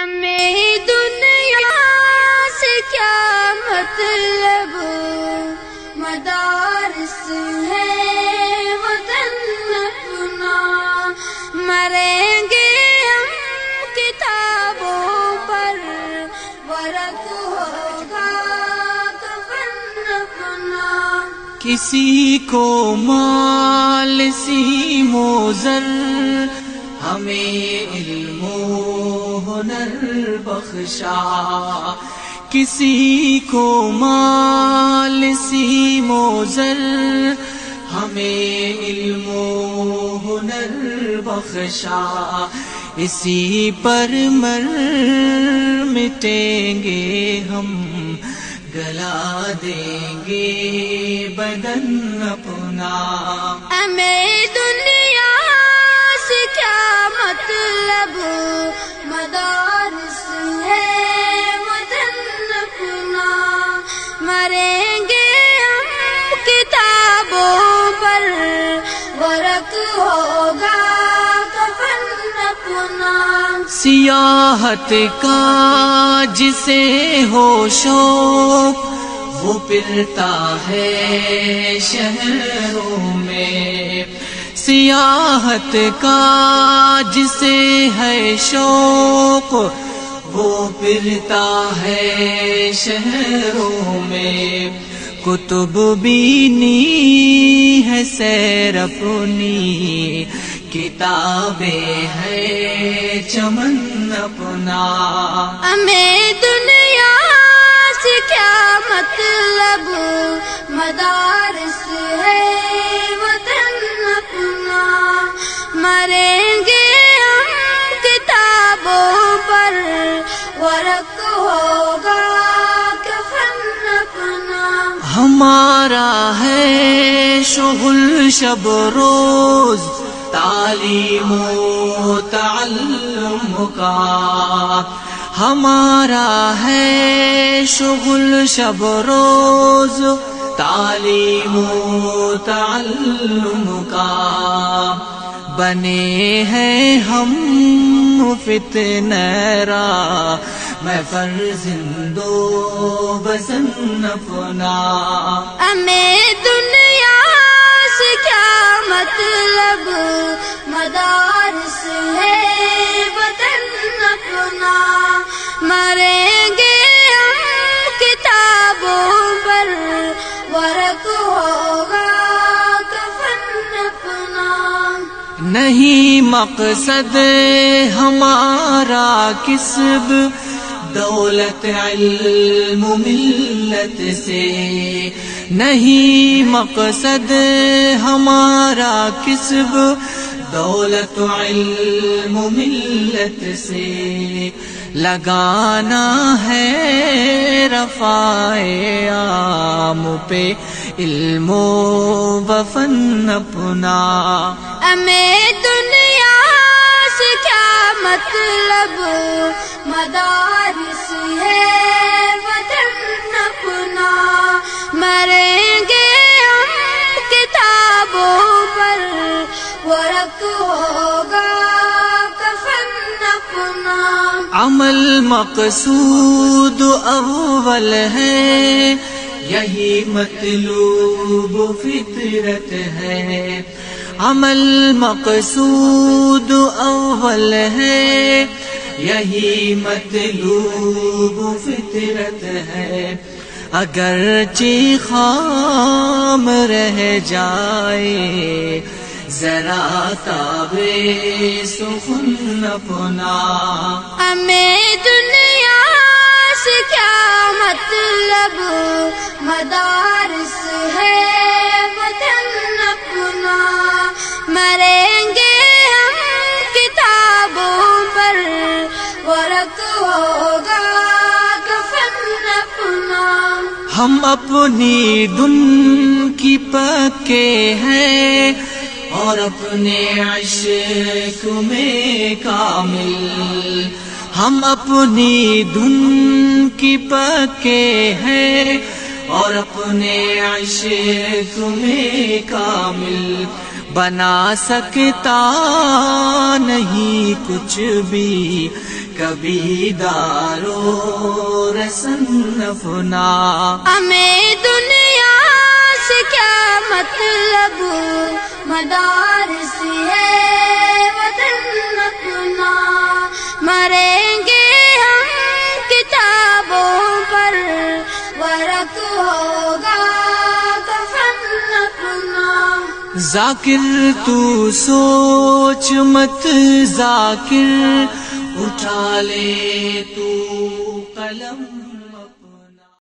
ہمیں دنیا سے کیا مطلب، مدارس ہے وطن اپنا، مریں گے ہم کتابوں پر، ورق ہوگا کفن اپنا۔ کسی کو مال سیم و زر، ہمیں علم و ہنر بخشا، کسی کو مال سیم و زر، ہمیں علم و ہنر بخشا، اسی پر مر مٹیں گے ہم، گلا دیں گے بدن اپنا۔ ہمیں دنیا سے کیا مطلب، مدارس ہے وطن اپنا، مریں گے ہم کتابوں پر، ورق ہوگا کفن اپنا۔ سیاحت کا جسے ہو شوق، وہ پھرتا ہے شہروں میں، سیاحت کا جسے ہے شوق، وہ پھرتا ہے شہروں میں، کتب بینی ہے سیر اپنی، کتابیں ہے چمن اپنا۔ ہمیں دنیا سے کیا مطلب، مدارس ہے وطن اپنا، مریں گے ہم کتابوں پر، ورق ہوگا کفن اپنا۔ ہمارا ہے شغل شب روز، تعلیم و تعلم کا، ہمارا ہے شغل شب روز، تعلیم و تعلم کا، بنے ہیں ہم فتنہ را، میں فرزند و بزن اپنا۔ ہمیں دنیا سے کیا مطلب، مدارس ہے وطن اپنا، مریں گے ہم کتابوں پر، ورق ہوگا کفن اپنا۔ نہیں مقصد ہمارا کسب، دولت علم ملت سے، نہیں مقصد ہمارا کسب، دولت علم ملت سے، لگانا ہے رفع عام پہ علم و فن اپنا۔ ہمیں دنیا سے کیا مطلب، مدارس ہے وطن اپنا، مریں گے ہم کتابوں پر، ورق ہوگا کفن اپنا۔ عمل مقصود اول ہے، یہی مطلوب فطرت ہے، عمل مقصود اول ہے، یہی مطلوب فطرت ہے، اگرچہ خام رہ جائے ذرا تابے سخن اپنا۔ ہمیں دنیا سے کیا مطلب، مدارس ہے وطن اپنا، مریں گے ہم کتابوں پر، ورق ہوگا کفن اپنا۔ ہم اپنی دن کی پکے ہیں، اور اپنے عشق میں کامل، ہم اپنی دھن کی پکے ہیں، اور اپنے عشق میں کامل، بنا سکتا نہیں کچھ بھی کبھی دارو رسن اپنا. ہمیں دنیا سے کیا مطلب، مدارس ہے وطن اپنا. مریں گے ہم کتابوں پر، ورق ہوگا کفن اپنا. ذاکر تو سوچ مت ذاکر، اٹھا لے تو قلم